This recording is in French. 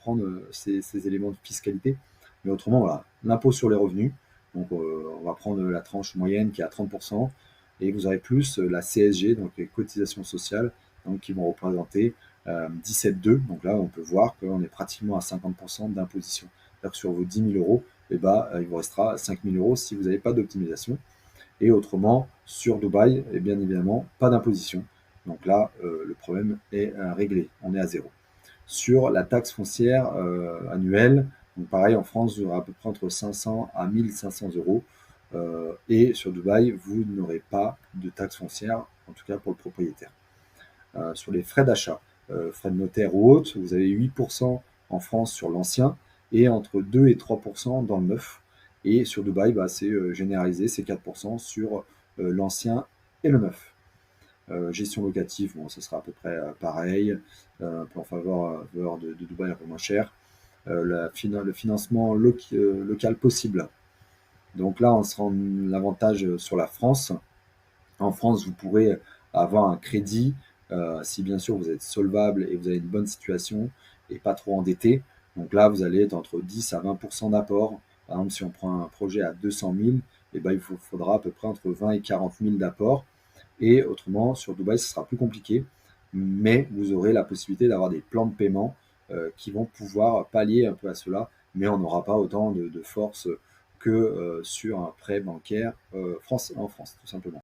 prendre ces éléments de fiscalité. Mais autrement, voilà, l'impôt sur les revenus. Donc, on va prendre la tranche moyenne qui est à 30%, et vous aurez plus la CSG, donc les cotisations sociales, donc qui vont représenter 17,2. Donc là, on peut voir qu'on est pratiquement à 50% d'imposition. C'est-à-dire que sur vos 10 000 euros, eh ben, il vous restera 5 000 euros si vous n'avez pas d'optimisation. Et autrement, sur Dubaï, et bien évidemment, pas d'imposition. Donc là, le problème est réglé, on est à zéro. Sur la taxe foncière annuelle, donc pareil, en France, vous aurez à peu près entre 500 à 1500 euros. Et sur Dubaï, vous n'aurez pas de taxe foncière, en tout cas pour le propriétaire. Sur les frais d'achat, frais de notaire ou autres, vous avez 8% en France sur l'ancien et entre 2 et 3% dans le neuf. Et sur Dubaï, bah, c'est généralisé, c'est 4% sur l'ancien et le neuf. Gestion locative, bon, ce sera à peu près pareil, un peu en faveur de Dubaï, un peu moins cher. Le financement local possible. Donc là, on se rend l'avantage sur la France. En France, vous pourrez avoir un crédit si bien sûr vous êtes solvable et vous avez une bonne situation et pas trop endetté. Donc là, vous allez être entre 10 à 20% d'apport. Par exemple, si on prend un projet à 200 000, eh ben, il vous faudra à peu près entre 20 et 40 000 d'apport. Et autrement, sur Dubaï, ce sera plus compliqué, mais vous aurez la possibilité d'avoir des plans de paiement qui vont pouvoir pallier un peu à cela, mais on n'aura pas autant de force que sur un prêt bancaire en France, tout simplement.